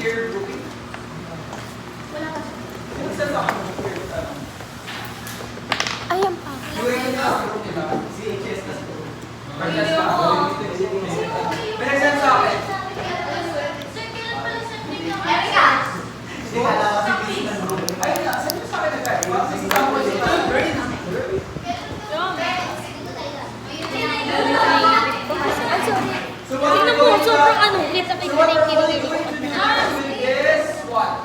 peer grouping? Isa sa akin, peer Ayan pa. Yung group nila, CHS na school. Parehas ba? May nagsan sa akin. Ayun na, sabi ko sa akin nagkaiba. Kasi tapos ito, very nice. Tingnan mo, sobrang ano, kita kay Kiri-Kiri. Yes, what?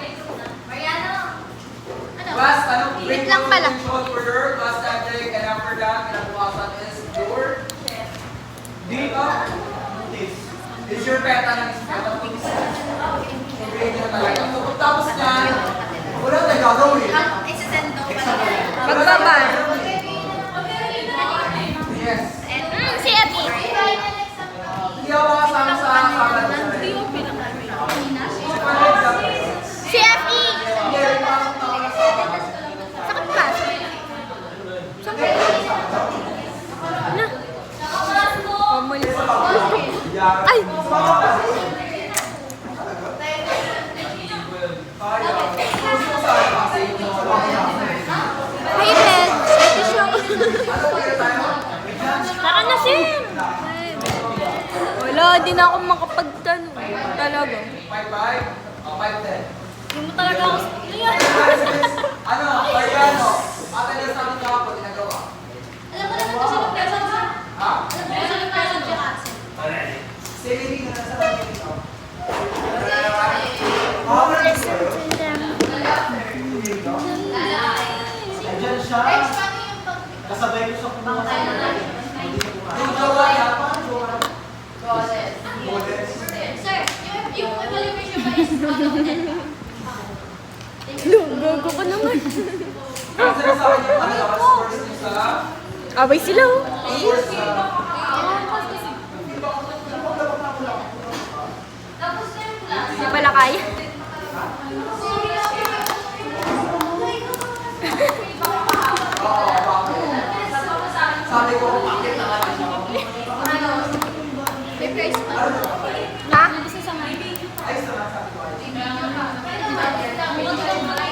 Class, ano? Wait lang pala. Short order, class subject, and after that, kinabukasan is your this is your peta ng peta things. So, grade nyo talaga. So, kung tapos yan, wala tayong gagawin. Magbaba. Yes. Si Ate. Hindi ako makasama sa kaban. Si Ate. Hindi, pasok na ako na sa kaban. Sakit ba? Sakit. Na. Pamalis. Ay! Hi, Ted. Ate show. Tara na, Sim. Wala, di na ako makapagtanong. Talaga. 5-5? O, 5-10. Hindi mo talaga ako. Ayan. Ano? Pagano? Ate na sabi niyo ako, ginagawa. Ha? Saving na nasa kanya dito. Andiyan siya. Kasabay ko sa kumuha sa mga. Yung jowa niya, paano jowa? Gago ko naman. Ang sinasabi niyo, ano daw, scores niyo sa... Abay sila, oh. Scores sa... Hindi pala kaya. Sabi ko, bakit na kami siya? Ha? Ayos naman sabi ko.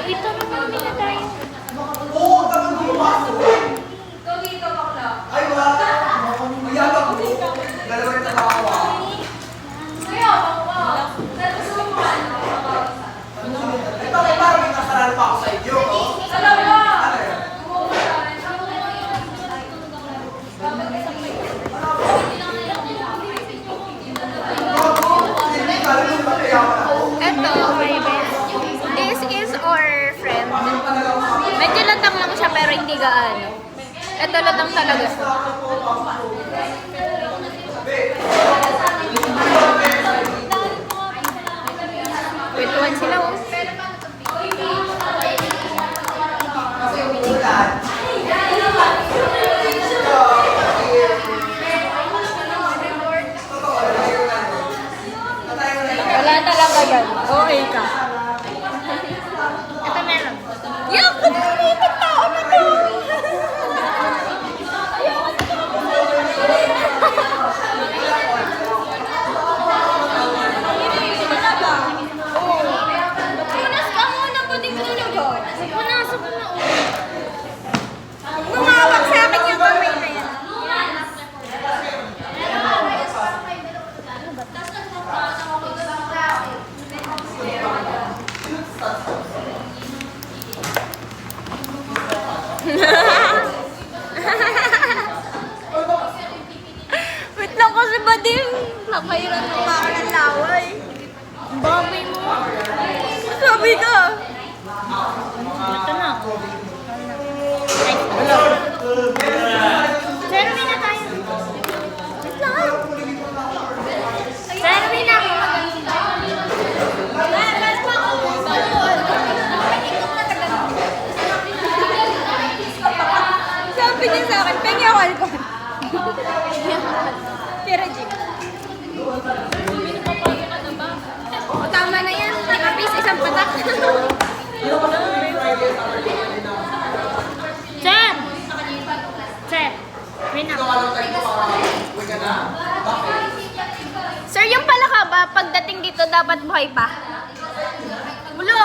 Ito naman nila tayo. Oo, tapos bumapasok. Ay, wala. Mayabang ko. Dalawa yung nakakuha. Ito, may parang may nasarado pa ako sa inyo, no? Ano yun? Hindi, kala nyo ba kayaman ako? Ito, my best. This is our friend. Medyo latang lang siya pero hindi gaano. Ito latang talaga siya. Kwentuhan sila, oh. Kasi umuulan. Wala talaga yan. Okay ka. Ito meron. Yung kulitin tao na to! Punas ka muna, puting tulog ko. Punasan ko na ulit. Gumawag sa akin yung kamay na yan. Wait lang kasi ba din? Napairan mo pa ako ng laway. Ang babay mo. Sabi ka. Ito na. Ay, hello. Jeremy na tayo. Wait lang. Jeremy na ako. Sabi niya sa akin, pengi ako alcohol. Tira, Jim. O, tama na yan. Nakapis, isang patak. Sir! Sir! Wait na. Sir, yung pala ka ba, pagdating dito, dapat buhay pa? Ulo!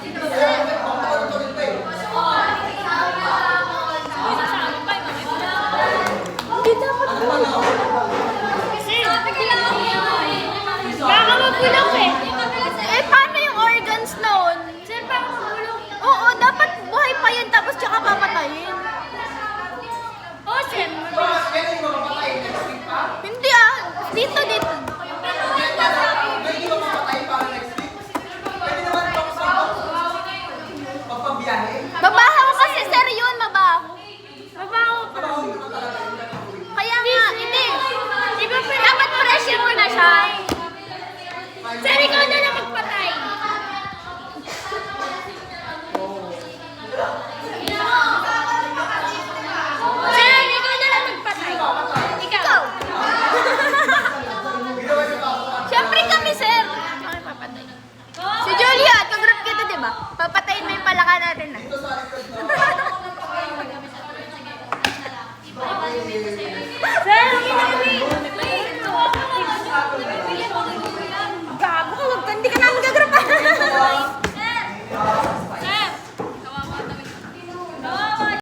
Pagkakatuloy pa eh. Hindi dapat Ano pa na? baka mabulok eh. Eh, paano yung organs noon? Sir, baka mabulok. Oo, dapat buhay pa yun tapos tsaka papatayin. Oo, sir. Bakit kaya hindi mapapatay? Next week pa? Hindi ah. Dito. Hindi ba mapapatay para next week? Pwede naman tapos magpabiyahe. Mabaho kasi sir yun, mabaho. Mabaho pa. Trabaho naman talaga yung gagawin. Kaya nga, hindi. Di ba dapat pressure mo na siya? Sir, ikaw na lang magpatay. Sir, ikaw na lang magpatay. Ikaw. Ginawa niyo pa ako. Siyempre kami, sir. Kami papatay. Si Julia, kagroup kita, di ba? Papatayin mo yung palaka natin na. Ito sa likod na.